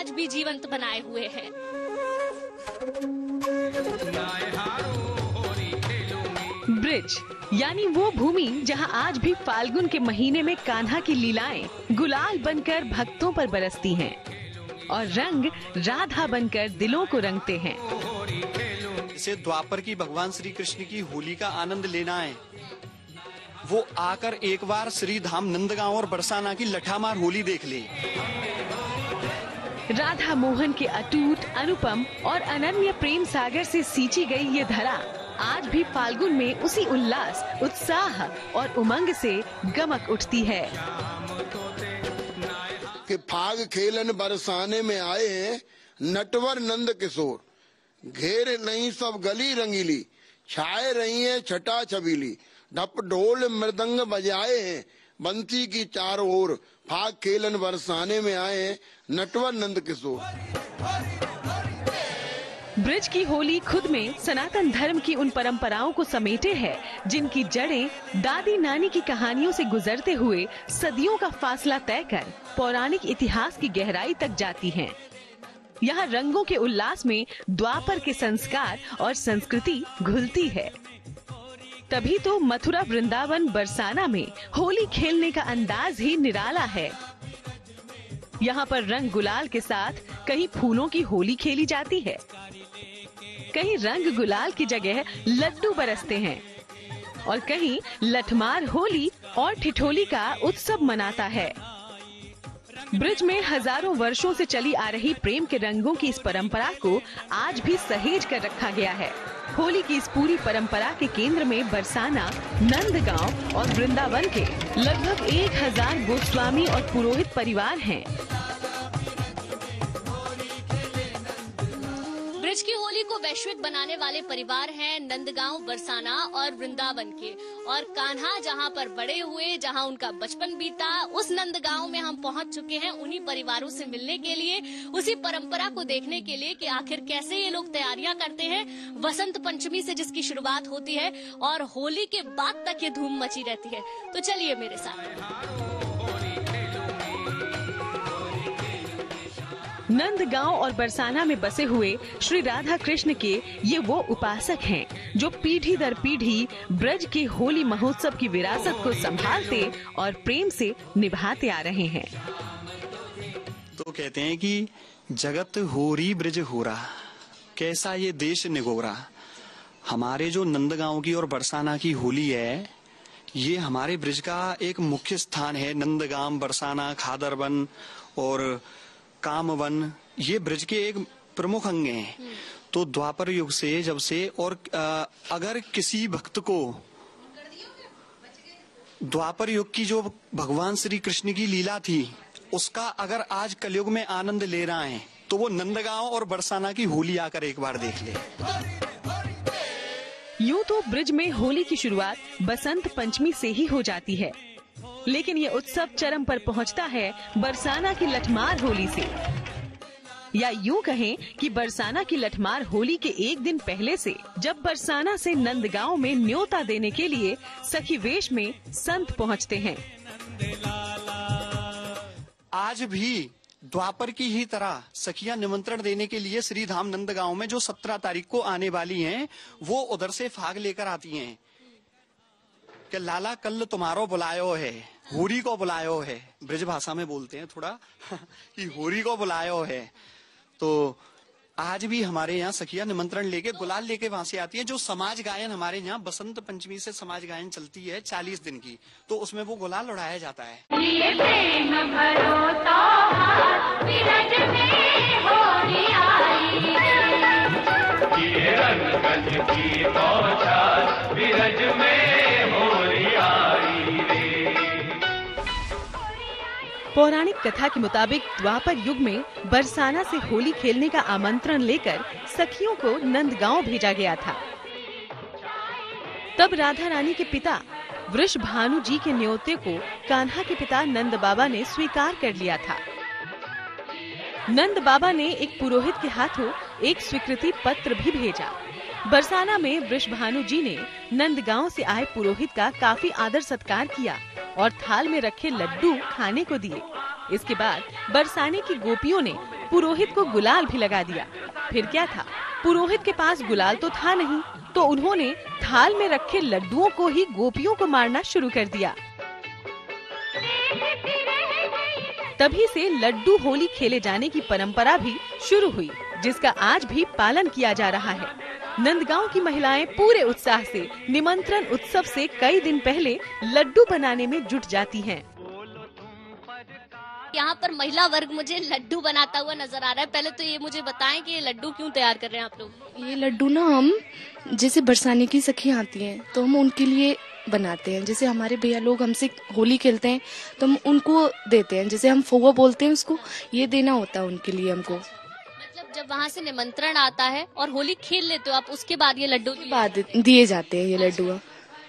आज भी जीवंत बनाए हुए हैं। ब्रिज यानी वो भूमि जहां आज भी फाल्गुन के महीने में कान्हा की लीलाएं गुलाल बनकर भक्तों पर बरसती हैं और रंग राधा बनकर दिलों को रंगते हैं। इसे द्वापर की भगवान श्री कृष्ण की होली का आनंद लेना है, वो आकर एक बार श्री धाम नंदगांव और बरसाना की लठामार होली देख ले। राधा मोहन के अटूट, अनुपम और अनन्य प्रेम सागर से सींची गई ये धरा आज भी फाल्गुन में उसी उल्लास, उत्साह और उमंग से गमक उठती है कि फाग खेलन बरसाने में आए हैं नटवर नंद किशोर, घेर नहीं सब गली रंगीली, छाए रही है छटा छबीली, ढप ढोल मृदंग बजाए हैं बंसी की चारों ओर, फाग खेलन बरसाने में आए हैं नटवर नंद किशोर। ब्रिज की होली खुद में सनातन धर्म की उन परंपराओं को समेटे है जिनकी जड़ें दादी नानी की कहानियों से गुजरते हुए सदियों का फासला तय कर पौराणिक इतिहास की गहराई तक जाती हैं। यहाँ रंगों के उल्लास में द्वापर के संस्कार और संस्कृति घुलती है। तभी तो मथुरा, वृंदावन, बरसाना में होली खेलने का अंदाज ही निराला है। यहाँ पर रंग गुलाल के साथ कहीं फूलों की होली खेली जाती है, कहीं रंग गुलाल की जगह लड्डू बरसते हैं और कहीं लठमार होली और ठिठोली का उत्सव मनाता है। ब्रिज में हजारों वर्षों से चली आ रही प्रेम के रंगों की इस परंपरा को आज भी सहेज कर रखा गया है। होली की इस पूरी परंपरा के केंद्र में बरसाना, नंदगांव और वृंदावन के लगभग 1000 गोस्वामी और पुरोहित परिवार हैं। ब्रिज की होली को वैश्विक बनाने वाले परिवार हैं नंदगांव, बरसाना और वृंदावन के। और कान्हा जहां पर बड़े हुए, जहां उनका बचपन बीता, उस नंदगांव में हम पहुंच चुके हैं उन्हीं परिवारों से मिलने के लिए, उसी परंपरा को देखने के लिए कि आखिर कैसे ये लोग तैयारियां करते हैं वसंत पंचमी से जिसकी शुरुआत होती है और होली के बाद तक ये धूम मची रहती है। तो चलिए मेरे साथ। नंदगांव और बरसाना में बसे हुए श्री राधा कृष्ण के ये वो उपासक हैं जो पीढ़ी दर पीढ़ी ब्रज के होली महोत्सव की विरासत को संभालते और प्रेम से निभाते आ रहे हैं। तो कहते हैं कि जगत होरी ब्रज होरा, कैसा ये देश निगोरा। हमारे जो नंदगांव की और बरसाना की होली है, ये हमारे ब्रज का एक मुख्य स्थान है। नंदगांव, बरसाना, खादरवन और कामवन, ये ब्रज के एक प्रमुख अंग हैं। तो द्वापर युग से जब से और अगर किसी भक्त को द्वापर युग की जो भगवान श्री कृष्ण की लीला थी उसका अगर आज कलयुग में आनंद ले रहा है तो वो नंदगांव और बरसाना की होली आकर एक बार देख ले। यूं तो ब्रिज में होली की शुरुआत बसंत पंचमी से ही हो जाती है, लेकिन ये उत्सव चरम पर पहुंचता है बरसाना की लठमार होली से। या यूं कहें कि बरसाना की लठमार होली के एक दिन पहले से, जब बरसाना से नंदगांव में न्योता देने के लिए सखी वेश में संत पहुंचते हैं। आज भी द्वापर की ही तरह सखियां निमंत्रण देने के लिए श्री धाम नंदगांव में जो 17 तारीख को आने वाली हैं, वो उधर से फाग लेकर आती हैं कि लाला कल तुम्हारो बुलायो है, होरी को बुलायो है। ब्रज भाषा में बोलते हैं थोड़ा कि होरी को बुलायो है। तो आज भी हमारे यहाँ सखिया निमंत्रण लेके गुलाल लेके वहां से आती है। जो समाज गायन हमारे यहाँ बसंत पंचमी से समाज गायन चलती है 40 दिन की, तो उसमें वो गुलाल उड़ाया जाता है। ये प्रेम भरो त्योहार, विरज में होली आई, ये रंग गज की बौछार, विरज में होली आई रे। पौराणिक कथा के मुताबिक द्वापर युग में बरसाना से होली खेलने का आमंत्रण लेकर सखियों को नंदगांव भेजा गया था। तब राधा रानी के पिता वृषभानु जी के न्योते को कान्हा के पिता नंद बाबा ने स्वीकार कर लिया था। नंद बाबा ने एक पुरोहित के हाथों एक स्वीकृति पत्र भी भेजा। बरसाना में वृषभानु जी ने नंदगांव से आए पुरोहित का काफी आदर सत्कार किया और थाल में रखे लड्डू खाने को दिए। इसके बाद बरसाने की गोपियों ने पुरोहित को गुलाल भी लगा दिया। फिर क्या था, पुरोहित के पास गुलाल तो था नहीं, तो उन्होंने थाल में रखे लड्डुओं को ही गोपियों को मारना शुरू कर दिया। तभी से लड्डू होली खेले जाने की परंपरा भी शुरू हुई, जिसका आज भी पालन किया जा रहा है। नंदगांव की महिलाएं पूरे उत्साह से निमंत्रण उत्सव से कई दिन पहले लड्डू बनाने में जुट जाती हैं। यहाँ पर महिला वर्ग मुझे लड्डू बनाता हुआ नजर आ रहा है। पहले तो ये मुझे बताएं कि ये लड्डू क्यों तैयार कर रहे हैं आप लोग? ये लड्डू ना हम जैसे बरसाने की सखी आती हैं तो हम उनके लिए बनाते हैं। जैसे हमारे भैया लोग हमसे होली खेलते हैं तो हम उनको देते हैं, जैसे हम फुआ बोलते हैं उसको, ये देना होता है उनके लिए हमको। मतलब जब वहाँ से निमंत्रण आता है और होली खेल लेते हो आप, उसके बाद ये लड्डू बाद दिए जाते हैं ये लड्डू।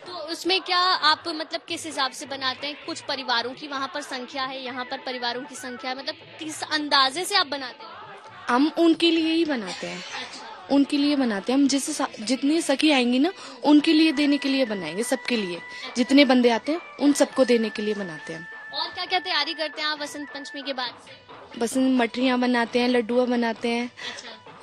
तो उसमें क्या आप मतलब किस हिसाब से बनाते हैं? कुछ परिवारों की वहाँ पर संख्या है, यहाँ पर परिवारों की संख्या है, मतलब किस अंदाजे से आप बनाते हैं? हम उनके लिए ही बनाते हैं, उनके लिए बनाते हैं। हम जैसे जितनी सखी आएंगी ना उनके लिए देने के लिए बनाएंगे, सबके लिए जितने बंदे आते हैं उन सबको देने के लिए बनाते हैं। और क्या क्या तैयारी करते हैं आप वसंत पंचमी के बाद? बसंत मठरियाँ बनाते हैं, लड्डुआ बनाते हैं।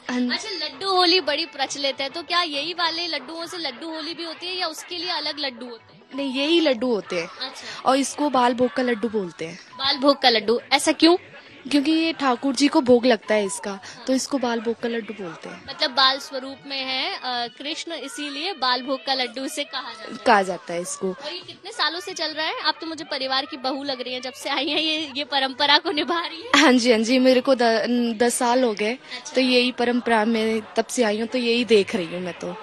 अच्छा, लड्डू होली बड़ी प्रचलित है, तो क्या यही वाले लड्डुओं से लड्डू होली भी होती है या उसके लिए अलग लड्डू होते हैं? नहीं, यही लड्डू होते हैं। अच्छा। और इसको बाल भोग का लड्डू बोलते हैं। बाल भोग का लड्डू, ऐसा क्यों? क्योंकि ये ठाकुर जी को भोग लगता है इसका, तो इसको बाल भोग का लड्डू बोलते हैं। मतलब बाल स्वरूप में है कृष्ण, इसीलिए बाल भोग का लड्डू इसे कहा जाता है इसको। और ये कितने सालों से चल रहा है? आप तो मुझे परिवार की बहू लग रही है, जब से आई है ये परंपरा को निभा रही है। हाँ जी, मेरे को 10 साल हो गए। अच्छा। तो यही परंपरा में तब से आई हूँ, तो यही देख रही हूँ मैं तो।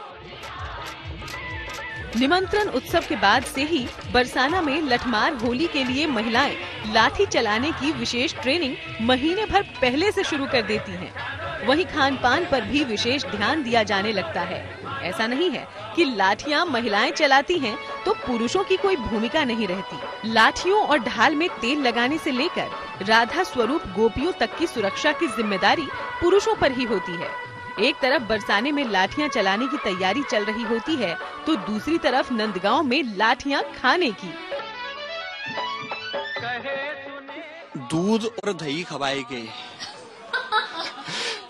निमंत्रण उत्सव के बाद से ही बरसाना में लठमार होली के लिए महिलाएं लाठी चलाने की विशेष ट्रेनिंग महीने भर पहले से शुरू कर देती हैं। वहीं खान पान पर भी विशेष ध्यान दिया जाने लगता है। ऐसा नहीं है कि लाठियां महिलाएं चलाती हैं तो पुरुषों की कोई भूमिका नहीं रहती। लाठियों और ढाल में तेल लगाने से लेकर राधा स्वरूप गोपियों तक की सुरक्षा की जिम्मेदारी पुरुषों पर ही होती है। एक तरफ बरसाने में लाठियां चलाने की तैयारी चल रही होती है, तो दूसरी तरफ नंदगांव में लाठियां खाने की। दूध और दही खवाएंगे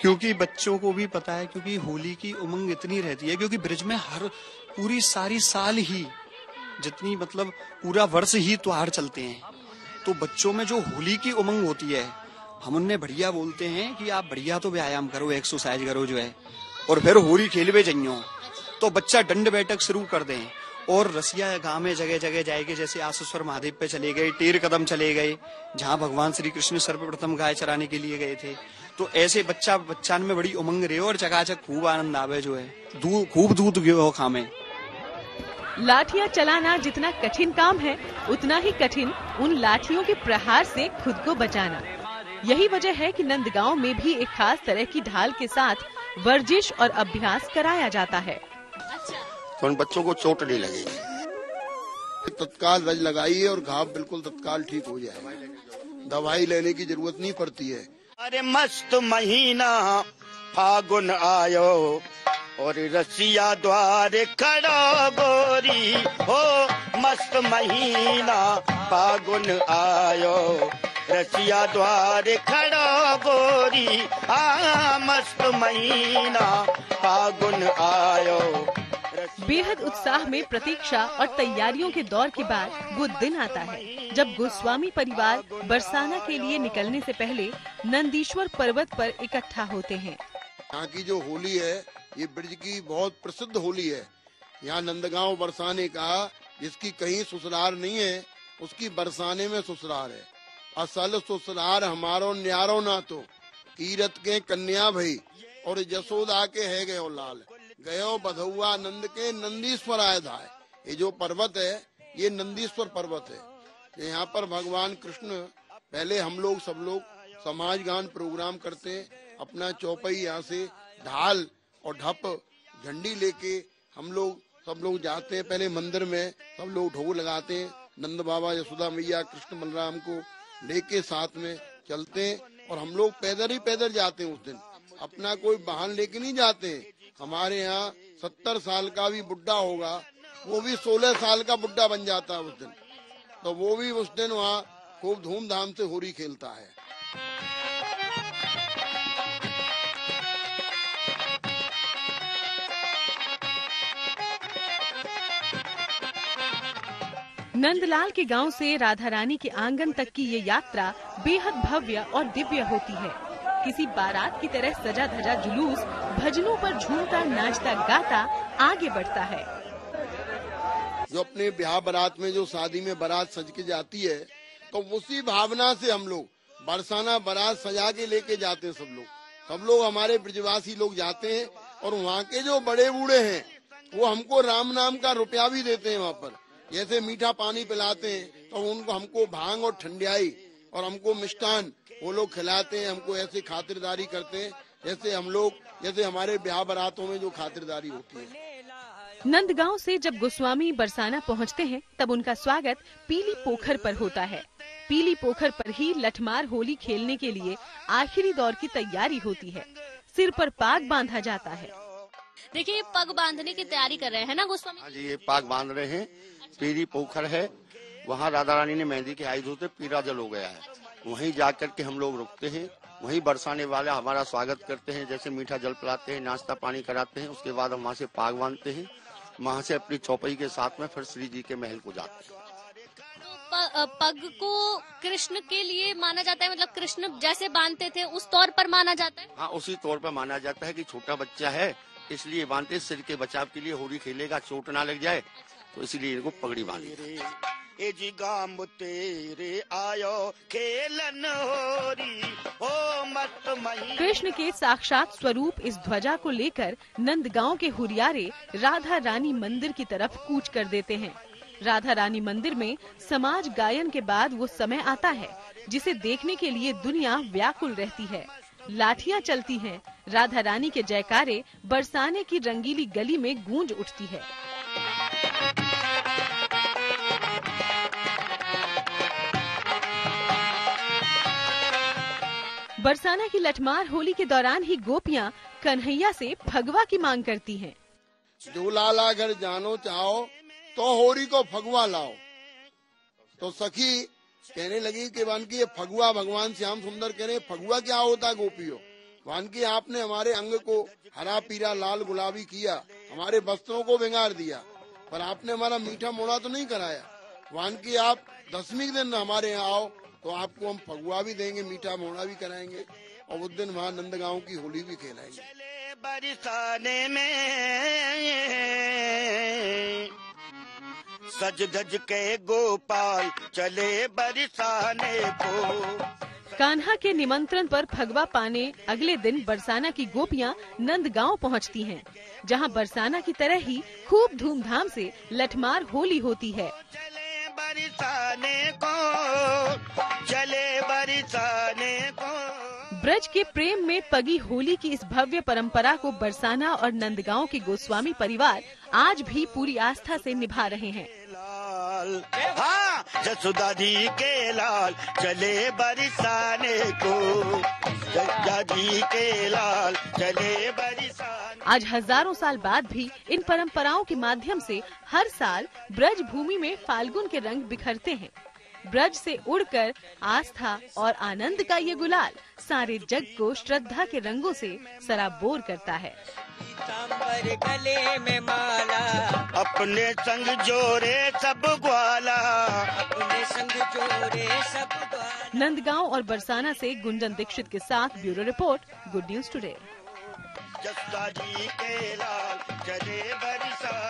क्योंकि बच्चों को भी पता है, क्योंकि होली की उमंग इतनी रहती है, क्योंकि ब्रिज में हर पूरी सारी साल ही जितनी मतलब पूरा वर्ष ही त्योहार चलते हैं, तो बच्चों में जो होली की उमंग होती है, हम उन्हें बढ़िया बोलते हैं कि आप बढ़िया तो व्यायाम करो, एक्सरसाइज करो जो है, और फिर होली खेलवे जाइयो। तो बच्चा दंड बैठक शुरू कर दें और रसिया गांव में जगह जगह जाएंगे, जैसे आसेश्वर महादेव पे चले गए, टेर कदम चले गए, जहां भगवान श्री कृष्ण सर्वप्रथम गाय चराने के लिए गए थे। तो ऐसे बच्चान में बड़ी उमंग रहे और चकाचक खूब आनंद आवे जो है, खूब दूध खामे। लाठियां चलाना जितना कठिन काम है, उतना ही कठिन उन लाठियों के प्रहार से खुद को बचाना। यही वजह है कि नंदगांव में भी एक खास तरह की ढाल के साथ वर्जिश और अभ्यास कराया जाता है। तो उन बच्चों को चोट नहीं लगेगी। तत्काल रज लगाइए और घाव बिल्कुल तत्काल ठीक हो जाए, दवाई लेने की जरूरत नहीं पड़ती है। अरे मस्त महीना फागुन आयो और रसिया द्वारे खड़ा गोरी हो, मस्त महीना फागुन आयो रसिया द्वारे खड़ा गोरी, मस्त महीना फागुन आयो। बेहद उत्साह में प्रतीक्षा और तैयारियों के दौर के बाद वो दिन आता है जब गोस्वामी परिवार बरसाना के लिए निकलने से पहले नंदीश्वर पर्वत पर इकट्ठा होते हैं। यहाँ की जो होली है ये ब्रिज की बहुत प्रसिद्ध होली है। यहाँ नंदगांव बरसाने का जिसकी कहीं ससुराल नहीं है, उसकी बरसाने में ससुराल है। असल ससुराल हमारो न्यारो ना तो कीरत के कन्या भई और जसोदा के है गयो लाल, गयो बधुआ नंद के नंदीश्वर आए धाय। ये जो पर्वत है ये नंदीश्वर पर्वत है। यहाँ पर भगवान कृष्ण, पहले हम लोग सब लोग समाज गान प्रोग्राम करते हैं, अपना चौपाई यहाँ से ढाल और ढप झंडी लेके हम लोग सब लोग जाते हैं। पहले मंदिर में सब लोग ढोल लगाते हैं, नंद बाबा यशोदा मैया कृष्ण बलराम को लेके साथ में चलते हैं और हम लोग पैदल ही पैदल जाते हैं। उस दिन अपना कोई वाहन लेके नहीं जाते हैं। हमारे यहाँ 70 साल का भी बुढ़ा होगा, वो भी 16 साल का बुढ़ा बन जाता है उस दिन, तो वो भी उस दिन वहाँ खूब धूमधाम से होली खेलता है। नंदलाल के गांव से राधा रानी के आंगन तक की ये यात्रा बेहद भव्य और दिव्य होती है। किसी बारात की तरह सजा धजा जुलूस भजनों पर झूमता नाचता गाता आगे बढ़ता है। जो अपने ब्याह बारात में जो शादी में बारात सज के जाती है, तो उसी भावना से हम लोग बरसाना बारात सजा के लेके जाते हैं। सब लोग हमारे ब्रजवासी लोग जाते हैं और वहाँ के जो बड़े बूढ़े हैं वो हमको राम नाम का रुपया भी देते हैं। वहाँ पर जैसे मीठा पानी पिलाते हैं तो उनको हमको भांग और ठंडियाई और हमको मिष्टान वो लोग खिलाते हैं। हमको ऐसे खातिरदारी करते हैं जैसे हमारे ब्याह बारातों में जो खातिरदारी होती है। नंदगांव से जब गोस्वामी बरसाना पहुंचते हैं तब उनका स्वागत पीली पोखर पर होता है। पीली पोखर पर ही लठमार होली खेलने के लिए आखिरी दौर की तैयारी होती है। सिर पर पाग बांधा जाता है। देखिए, पग बांधने की तैयारी कर रहे हैं ना गोस्वामी? हाँ जी, ये पाग बांध रहे हैं। पीली पोखर है, वहाँ राधा रानी ने मेहंदी के आयुध होते पीला जल हो गया है। वहीं जाकर के हम लोग रुकते हैं। वहीं बरसाने वाले हमारा स्वागत करते हैं, जैसे मीठा जल पिलाते हैं, नाश्ता पानी कराते हैं। उसके बाद हम वहाँ से पाग बांधते हैं। वहाँ से अपनी चौपाई के साथ में फिर श्री जी के महल को जाते हैं। तो पग को कृष्ण के लिए माना जाता है, मतलब कृष्ण जैसे बांधते थे उस तौर पर माना जाता है? हाँ, उसी तौर पर माना जाता है कि छोटा बच्चा है इसलिए बांधते, सिर के बचाव के लिए, होली खेलेगा चोट ना लग जाए तो इसीलिए इनको पगड़ी बांधी। ए जी गाम तेरे आयो खेलन होरी हो मस्त मही। कृष्ण के साक्षात स्वरूप इस ध्वजा को लेकर नंदगांव के हुरियारे राधा रानी मंदिर की तरफ कूच कर देते हैं। राधा रानी मंदिर में समाज गायन के बाद वो समय आता है जिसे देखने के लिए दुनिया व्याकुल रहती है। लाठियां चलती हैं, राधा रानी के जयकारे बरसाने की रंगीली गली में गूंज उठती है। बरसाना की लठमार होली के दौरान ही गोपियां कन्हैया से फगवा की मांग करती हैं। जो लाला घर जानो चाहो तो होरी को फगवा लाओ। तो सखी कहने लगी कि वानकी ये फगुआ भगवान श्याम सुंदर कह रहे फगुआ क्या होता है गोपियों? वानकी आपने हमारे अंग को हरा पीला लाल गुलाबी किया, हमारे वस्त्रों को भिंगार दिया, पर आपने हमारा मीठा मोड़ा तो नहीं कराया। वानकी आप 10वीं दिन हमारे यहाँ आओ तो आपको हम फगुआ भी देंगे, मीठा मोड़ा भी कराएंगे और उस दिन वहाँ नंदगांव की होली भी खेलाएंगे। बरसाने में सज धज के गोपाल चले बरसाने को। कान्हा के निमंत्रण पर फगवा पाने अगले दिन बरसाना की गोपियां नंदगांव पहुंचती हैं, जहां बरसाना की तरह ही खूब धूमधाम से लठमार होली होती है। चले बरसाने को। ब्रज के प्रेम में पगी होली की इस भव्य परंपरा को बरसाना और नंदगांव के गोस्वामी परिवार आज भी पूरी आस्था से निभा रहे हैं। हाँ, जसोदा जी के लाल चले बरसाने को, जसोदा जी के लाल चले बरसाने। आज हजारों साल बाद भी इन परंपराओं के माध्यम से हर साल ब्रज भूमि में फाल्गुन के रंग बिखरते हैं। ब्रज से उड़कर आस्था और आनंद का ये गुलाल सारे जग को श्रद्धा के रंगों से सराबोर करता है। गले में माला अपने संग जोरे सब ग्वाला, अपने संग जोरे सब ग्वाला। नंदगांव और बरसाना से गुंजन दीक्षित के साथ bureau report, good news today. Jasoda ji के लाल चले बरसाने।